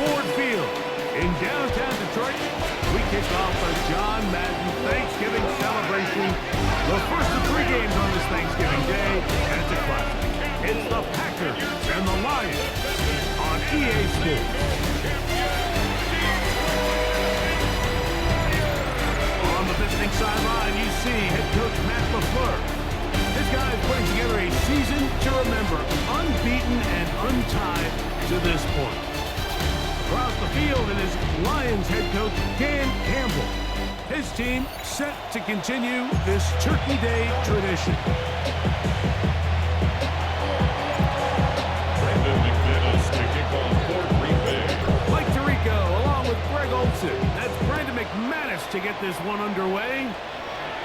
Ford Field in downtown Detroit. We kick off a John Madden Thanksgiving celebration. The first of 3 games on this Thanksgiving Day, and it's a classic. It's the Packers and the Lions on EA Sports. On the visiting sideline, you see head coach Matt LaFleur. This guy is putting together a season to remember, unbeaten and untied to this point. Across the field, it is Lions head coach Dan Campbell. His team set to continue this Turkey Day tradition. Brandon McManus to kick off for Green Bay. Mike Tirico along with Greg Olsen. That's Brandon McManus to get this one underway.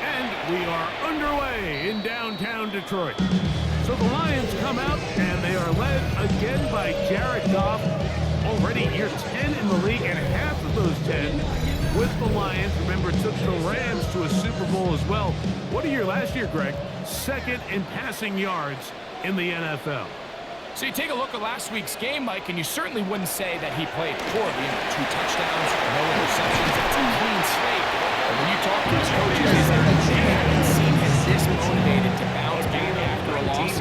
And we are underway in downtown Detroit. So the Lions come out, and they are led again by Jared Goff. Already year 10 in the league, and half of those 10 with the Lions. Remember, took the Rams to a Super Bowl as well. What a year last year, Greg. Second in passing yards in the NFL. So you take a look at last week's game, Mike, and you certainly wouldn't say that he played poorly. 2 touchdowns, no interceptions. That's a clean slate. And when you talk to his coaches, they say that they haven't seen him this motivated to bounce back after a loss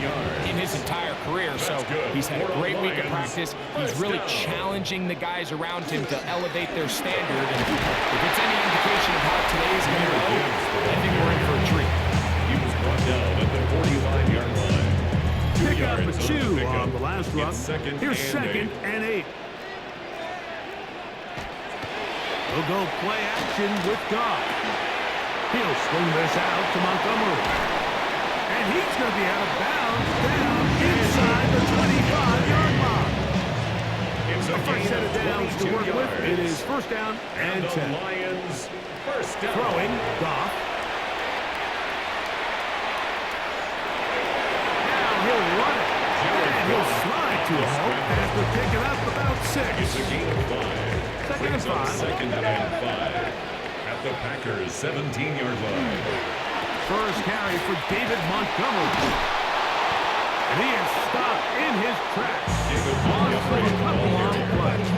in his entire career. So he's had a great week of practice. He's really challenging the guys around him to elevate their standard. And if it's any indication of how today's going to go, I think we're in for a treat. He was brought down at the 45-yard line. Pick up a 2 on the last run. Here's second and 8. We'll go play action with Goff. He'll swing this out to Montgomery. And he's going to be out of bounds down inside the 25-yard line. It's The first set of downs to work with. It is first down and 10. The Lions first down. Throwing, Goff. Now he'll run it. And he'll slide to a halt after picking up about 6. It's a gain of 5. Second and 5. Second and 5. At the Packers' 17-yard line. First carry for David Montgomery. And he is stopped in his tracks. On for a couple long plays.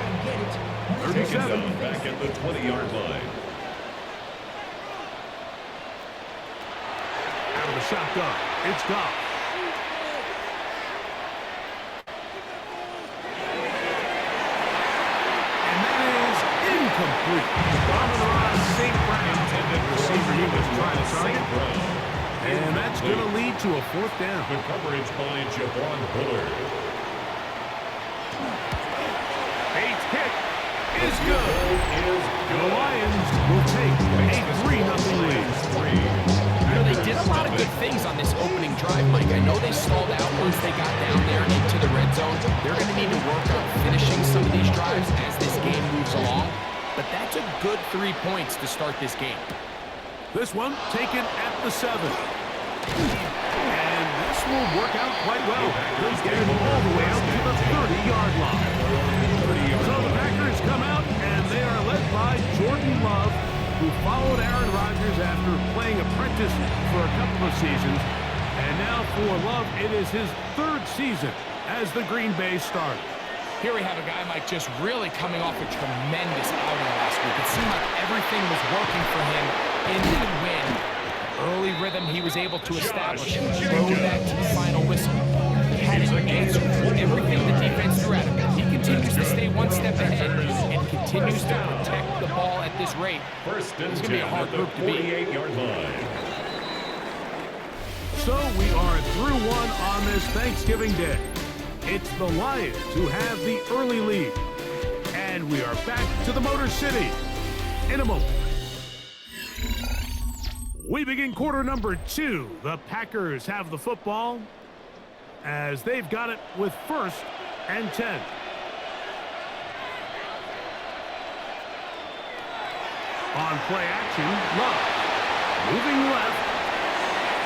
Taken 37. down back at the 20-yard line. Out of the shotgun, it's Goff. And that is incomplete. Amon-Ra St. Brown, intended receiver he was trying to target. And that's going to lead to a fourth down. Good coverage by Javon Bullard. Bates kick is good. The Lions will take a 3-0 lead. You know, they did a lot of good things on this opening drive, Mike. I know they stalled out once they got down there into the red zone. They're going to need to work on finishing some of these drives as this game moves along. But that's a good 3 points to start this game. This one taken at the 7. And this will work out quite well. He'll get him all the way out to the 30-yard line. So the Packers come out, and they are led by Jordan Love, who followed Aaron Rodgers after playing apprentice for a couple of seasons. And now for Love, it is his 3rd season as the Green Bay starter. Here we have a guy, Mike, just really coming off a tremendous outing last week. It seemed like everything was working for him in that win. Early rhythm he was able to establish and throw that to the final whistle. He had an answer for everything the defense threw at him. He continues to stay one step ahead and continues to protect the ball at this rate. First and It's going to be a 10 hard at the group to beat. 48-yard line. So we are through one on this Thanksgiving Day. It's the Lions who have the early lead. And we are back to the Motor City in a moment. We begin quarter number 2. The Packers have the football as they've got it with first and 10. On play action, Love. Moving left.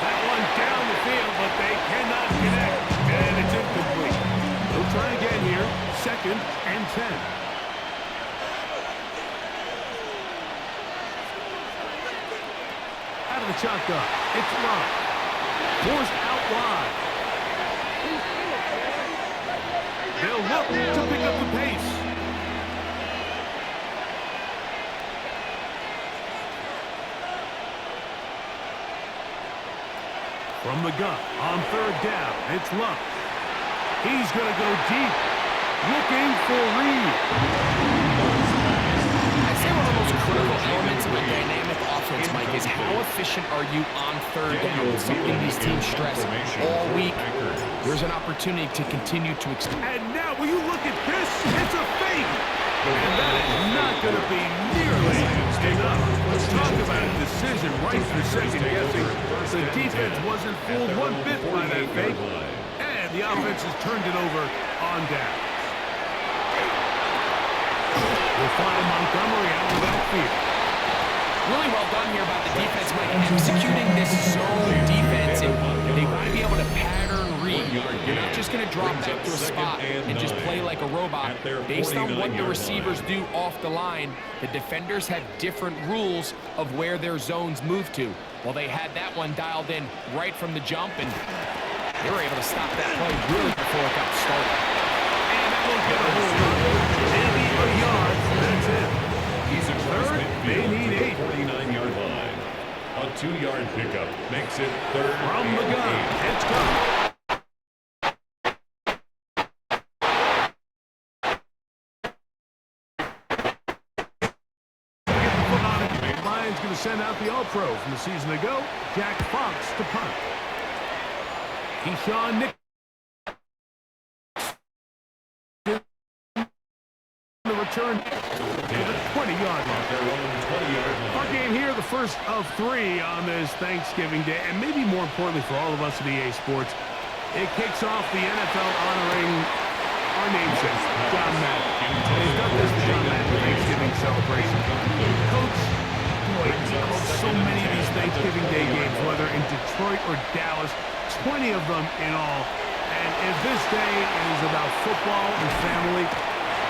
That one down the field, but they cannot connect. And it's incomplete. They'll try again here. Second and 10. Out of the shotgun. It's Love. Forced out wide. They'll look to pick up the pace. From the gun on third down, it's Love. He's going to go deep, looking for Reed. I'd say one of the most critical elements of a dynamic offense, Mike, is how efficient are you on third down? It's something these teams stress all week. There's an opportunity to continue to extend. And now, will you look at this? It's a fake. And that is not going to be nearly enough. Let's talk about a decision right for second guessing. The defense wasn't fooled one bit by that fake. And the offense has turned it over on down. We'll find Montgomery out of the backfield. Really well done here about the defense, Mike, executing this zone defense. And they want to be able to pattern read. You're not just going to drop back to a spot and just play like a robot. Based on what the receivers do off the line, the defenders have different rules of where their zones move to. Well, they had that one dialed in right from the jump, and they were able to stop that play really before it got started. And that will get a hold of maybe a yard. That's it. He's a third. They need 8. 49-yard line. A 2-yard pickup makes it third. From the gun, it's gone. Lions going to send out the All-Pro from the season ago, Jack Fox to punt. Keyshawn Nick. The return to the 20-yard line. Our game here, the first of 3 on this Thanksgiving Day, and maybe more importantly for all of us at EA Sports, it kicks off the NFL honoring our namesake, John Madden. They've done this for John Madden Thanksgiving celebration. Coach, boy, he coached so many of these Thanksgiving Day games, whether in Detroit or Dallas, 20 of them in all. And if this day is about football and family,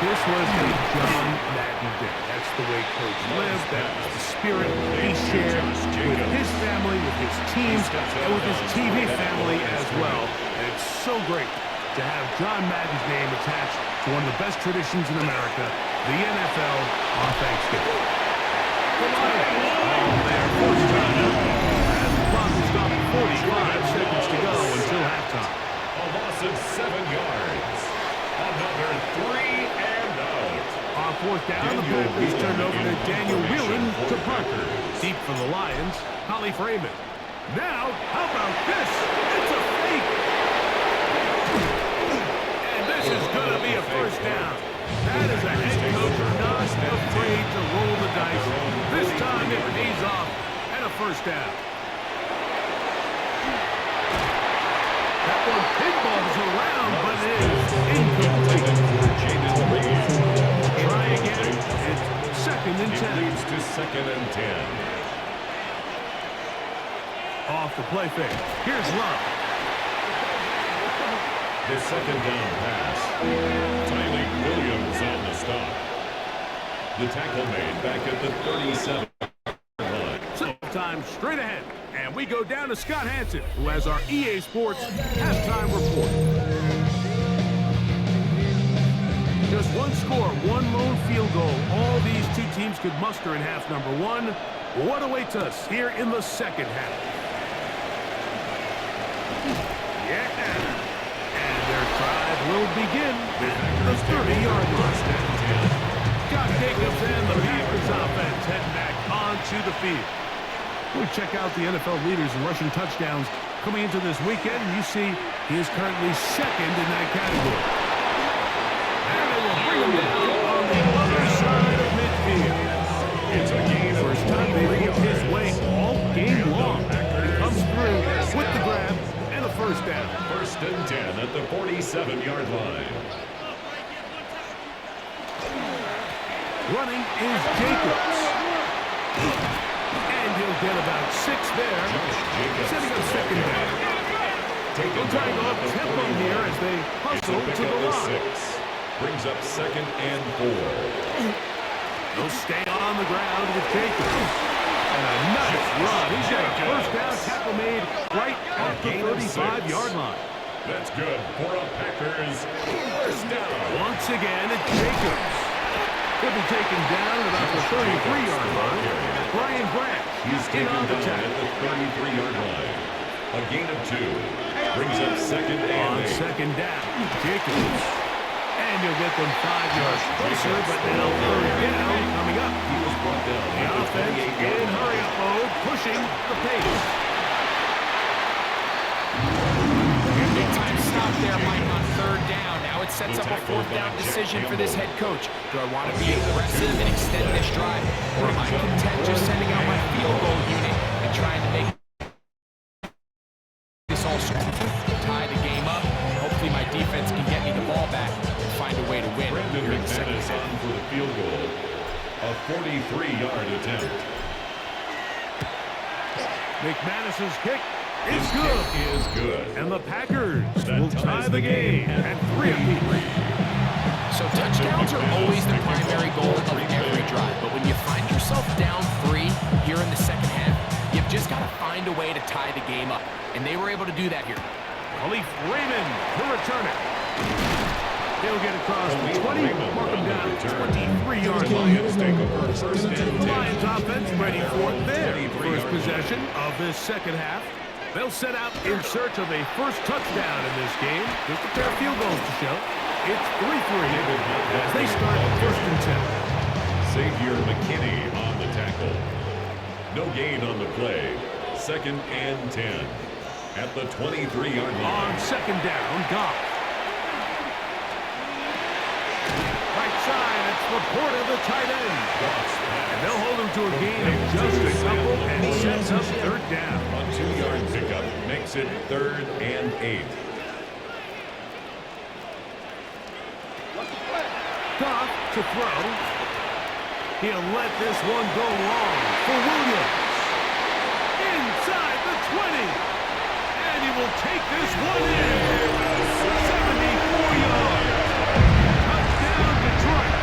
this was a John Madden day. That's the way Coach lived. That was the spirit he shared with his family, with his teams, and with his TV family as well. And it's so great to have John Madden's name attached to one of the best traditions in America, the NFL on Thanksgiving. The Lions all there, first time out, as the clock is stopped 45 seconds to go until halftime. A loss of 7 yards. Another 3 and out. On fourth down, the Packers turned over to Daniel Whelan to punt. Deep for the Lions, Holly Freeman. Now, how about this? It's a fake. And this is going to be a first down. That is a head coach not afraid to roll the dice. This time it pays off and a first down. That one pinballs around, but it is incomplete. Try again. It's second and 10. It leads to second and 10. Off the play fake. Here's Love. The second down pass. Tyleik Williams on the stop. The tackle made back at the 37 line. So time straight ahead. And we go down to Scott Hanson, who has our EA Sports halftime report. Just one score, one lone field goal. All these two teams could muster in half number 1. What awaits us here in the second half? Yeah. And their drive will begin at the 30-yard line. Josh Jacobs and the Packers offense heading back onto the field. We check out the NFL leaders in rushing touchdowns coming into this weekend, and you see he is currently second in that category. And they will bring him down on the other side of midfield. It's a game first time they leave his way all game long. He comes through with the grab and a first down. First and 10 at the 47-yard line. Running is Jacobs. And he'll get about 6 there. Setting up second down. They'll try to go up tempo here as they hustle to the line. Brings up second and 4. They'll stay on the ground with Jacobs. And a nice run. He's got a first down tackle made right at the 35-yard line. That's good for a Packers first down. Once again, it's Jacobs. He'll be taken down at about the 33-yard line. Brian Branch, He's in taken on the down tackle. at the 33-yard line. A gain of 2. Brings up second On and 8. second down, Jacobs. And you'll get them 5 yards closer, but now third down coming up. He was brought down. The at the offense 28-yard in line. hurry-up mode, pushing the pace. Big time stop there, Mike, on third down. Now it sets up a fourth down decision for this head coach. Do I want to be aggressive and extend this drive, or am I content just sending out my field goal unit and trying to make this all tie the game up? Hopefully my defense can get me the ball back and find a way to win Brandon here in the second McManus half. on for the field goal. A 43-yard attempt. McManus's kick is His good. kick is good. And the Packers That will ties tie the the game game at 3 apiece. So touchdowns are always the primary goal of every drive, but when you find yourself down 3 here in the second half, you've just got to find a way to tie the game up, and they were able to do that here. Khalif Raymond to return it. He'll get across the 20, mark him down 23-yard line. Lions take over first and The 10. Lions offense ready for their 23 first yards. possession of this second half. They'll set out in search of a first touchdown in this game. Just a pair of field goals to show. It's 3-3 as they start first and 10. Xavier McKinney on the tackle. No gain on the play. Second and 10. At the 23-yard line. On second down, Goff. Right side, it's reported the tight end. Goff's And pass. they'll hold him to a gain of just a couple, and he sets up third down. A 2-yard pickup makes it third and 8. Goff to throw. He'll let this one go long for Williams. Inside the 20. And he will take this one in. 74 yards. Touchdown, Detroit.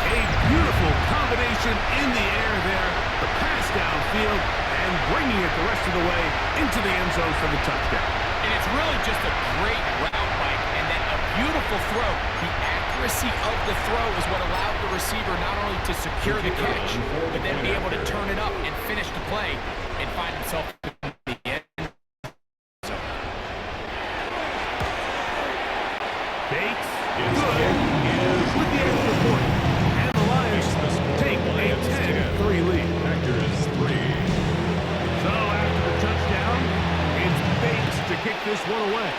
A beautiful combination in the air there. The pass downfield and bringing it the rest of the way into the end zone for the touchdown. And it's really just a great route, Mike, and then a beautiful throw. The accuracy of the throw is what allowed the receiver not only to secure the catch, but then be able to turn it up and finish the play and find himself in the end zone. Bates, good, with the extra point. And the Lions take a 10-3 lead. Packers 3. So after the touchdown, it's Bates to kick this one away.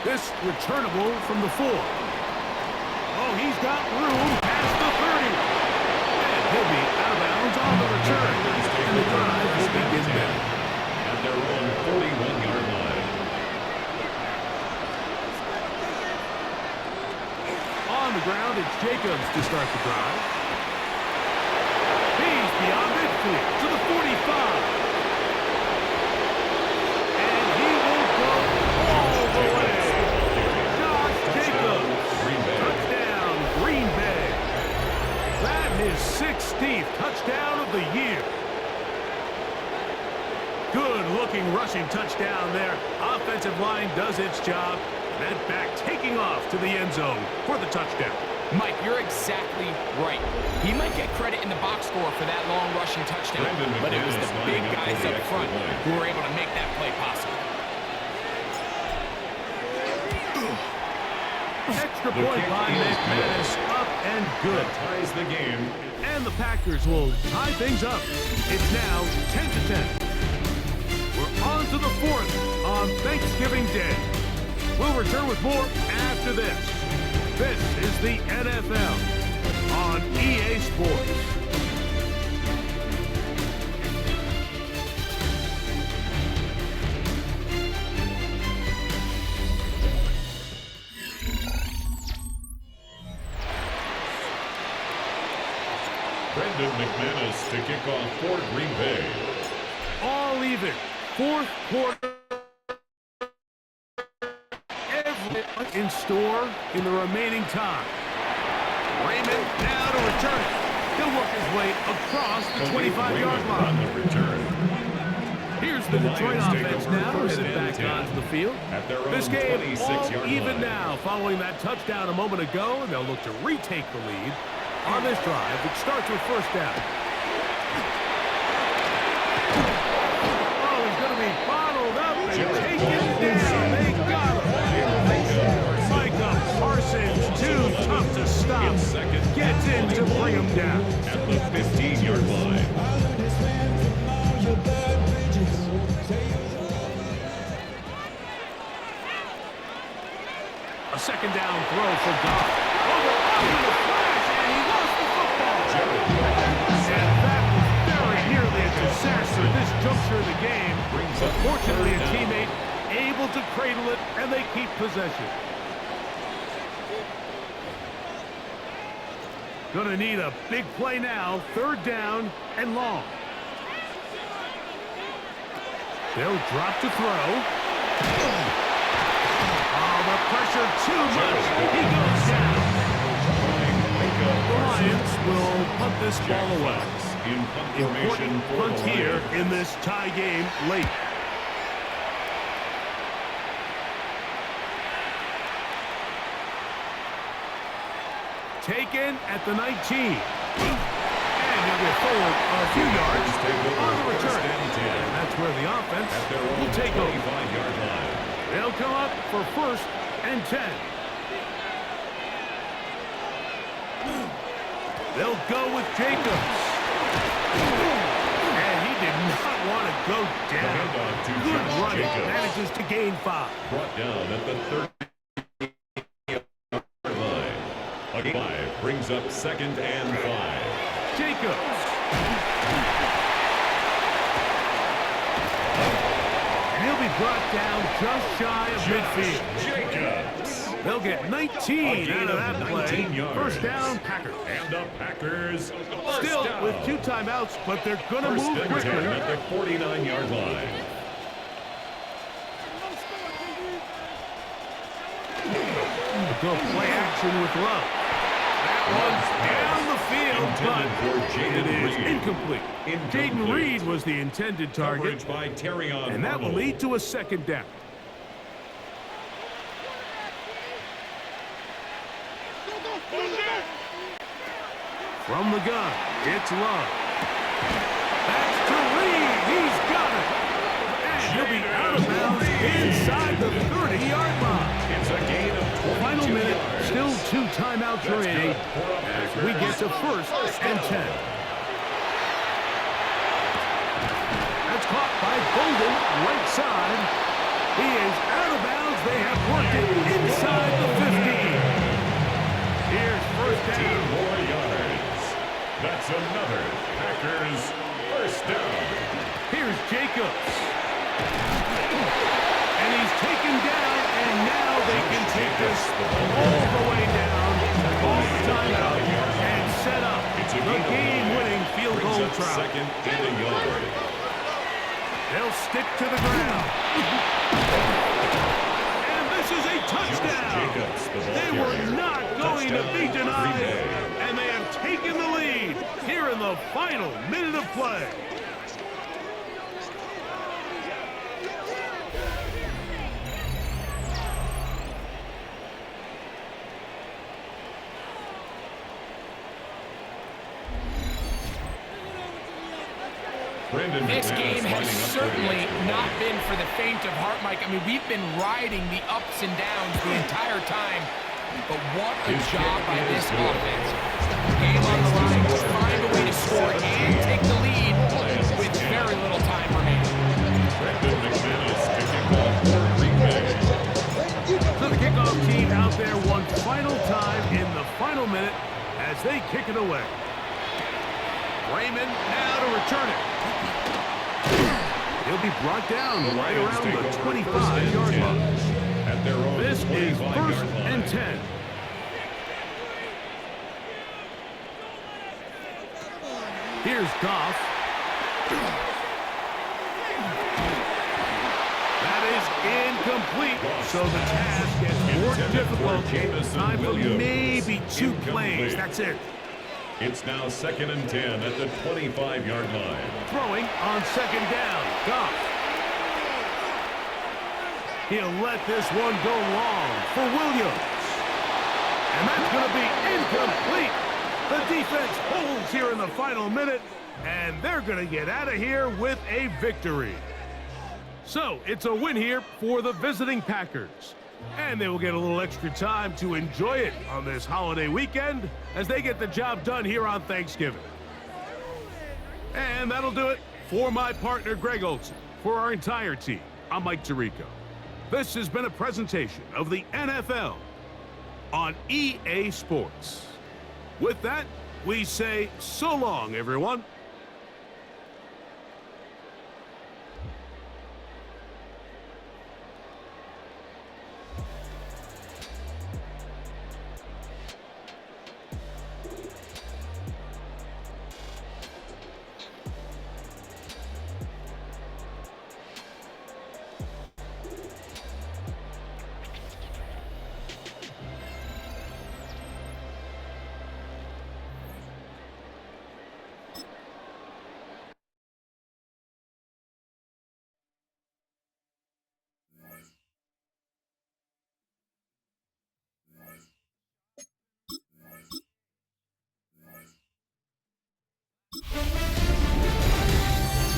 This returnable from the 4. Oh, he's got room past the 30. And he'll be out of bounds on the return. And the drive will begin now. At their own 41-yard line. On the ground, it's Jacobs to start the drive. He's beyond midfield to the 45. And he will go all the way. Josh Jacobs. Green Bay. Touchdown, Green Bay. That is 16th touchdown of the year. Good-looking rushing touchdown there. Offensive line does its job. That back taking off to the end zone for the touchdown. Mike, you're exactly right. He might get credit in the box score for that long rushing touchdown, Brandon but it was the McManus big lining up guys for the up extra front point. who were able to make that play possible. Extra The point kick by is McManus, up and good. That ties the game. And the Packers will tie things up. It's now 10-10. We're on to the 4th on Thanksgiving Day. We'll return with more after this. This is the NFL on EA Sports. Brandon McManus to kick off for Green Bay. All even. 4th quarter. Everything in store in the remaining time. Raymond now to return it. He'll work his way across the 25-yard on line. the return. Here's the The Detroit Lions take offense over now, first headed and back 10 onto the field. at their own This game 26-yard all even line. now following that touchdown a moment ago, and they'll look to retake the lead on this drive, which starts with first down. Oh, he's going to be bottled up and taken down. They got him. Micah Parsons, too tough to stop. Gets in to bring him down. At the 15-yard line. A second down throw for Goff. Up in the flash, and he lost the football. And that was very nearly a disaster this juncture of the game. But fortunately, a teammate able to cradle it, and they keep possession. Gonna need a big play now. Third down and long. They'll drop to throw. Oh, the pressure too much. He goes down. The Lions will punt this ball away. Important punt here in this tie game late. Taken at the 19. And he'll get forward a few yards on the return. And that's where the offense will take over. They'll come up for first and 10. They'll go with Jacobs. And he did not want to go down. Good running. Manages to gain 5. Brought down at the 30-yard line. A 5 brings up second and 5. Jacobs. And he'll be brought down just shy of midfield. Jacobs. They'll get 19 out of that play. Yards. First down, Packers. And the Packers Still with 2 timeouts, but they're going to move First and 10 quickly. at the 49-yard line. Go play action with Love. That one's down the field, but it is incomplete. Jaden Reed was the intended target, Coverage by Terrion and that will Arnold. lead to a second down. From the gun, it's Love. That's to Reed. He's got it. And he'll be out of bounds inside the 30-yard line. It's a gain of 22 Final minute, yards. still 2 timeouts remaining as we get to first and 10. That's caught by Bolden, right side. He is out of bounds. They have worked it inside the 15. Here's first 15 down. more yards. That's another Packers first down. Here's Jacobs. And he's taken down, and now they can take this all the way down, all the time out, and set up the game-winning field goal Brings up try. second and a yard. They'll stick to the ground. And this is a touchdown. Jacobs, the ball They were carrier. not going to be Touchdown, denied, Green Bay. and they have taken the lead here in the final minute of play. Brandon This McManus game has lining up for the certainly extra not point. been for the faint of heart, Mike. I mean, we've been riding the ups and downs the entire time, but what a His job kick by is this good. offense. Game on the line, find a way to score and take the lead with very little time remaining. Brandon McManus kicking off for Green Bay. So the kickoff team out there one final time in the final minute as they kick it away. Raymond now to return it. He'll be brought down right Lions around take the over 25-yard first and line. 10 at their own This is 25-yard first line. and 10. Here's Goff. That is incomplete. So the task gets more Intended difficult. for Jamison Time for Williams. maybe 2 Incomplete. plays. That's it. It's now second and 10 at the 25-yard line. Throwing on second down. Goff. He'll let this one go long for Williams. And that's going to be incomplete. The defense holds here in the final minute, and they're going to get out of here with a victory. So it's a win here for the visiting Packers, and they will get a little extra time to enjoy it on this holiday weekend as they get the job done here on Thanksgiving. And that'll do it for my partner, Greg Olson. For our entire team, I'm Mike Tirico. This has been a presentation of the NFL on EA Sports. With that, we say so long, everyone.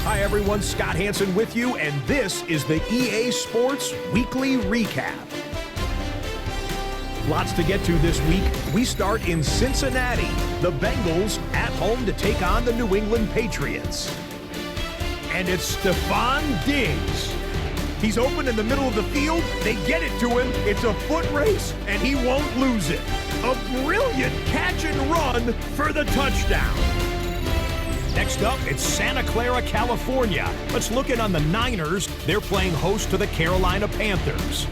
Hi everyone, Scott Hansen with you, and this is the EA Sports Weekly Recap. Lots to get to this week. We start in Cincinnati. The Bengals at home to take on the New England Patriots. And it's Stephon Diggs. He's open in the middle of the field. They get it to him. It's a foot race, and he won't lose it. A brilliant catch and run for the touchdown. Next up, it's Santa Clara, California. Let's look in on the Niners. They're playing host to the Carolina Panthers.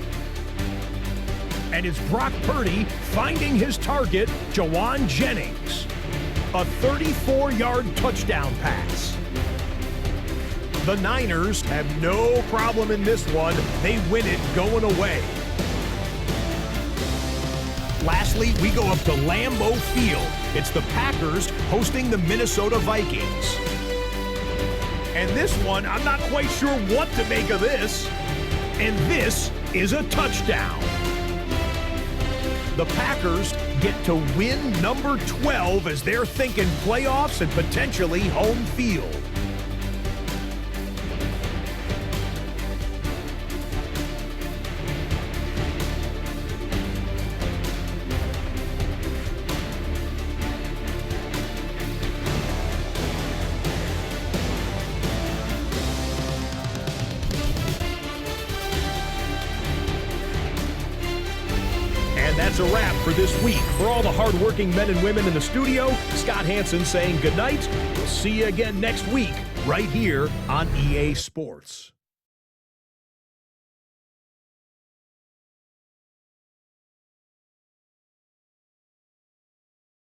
And it's Brock Purdy finding his target, Jawan Jennings. A 34-yard touchdown pass. The Niners have no problem in this one. They win it going away. Lastly, we go up to Lambeau Field. It's the Packers hosting the Minnesota Vikings. And this one, I'm not quite sure what to make of this. And this is a touchdown. The Packers get to win number 12 as they're thinking playoffs and potentially home field. That's a wrap for this week. For all the hardworking men and women in the studio, Scott Hansen saying goodnight. We'll see you again next week right here on EA Sports.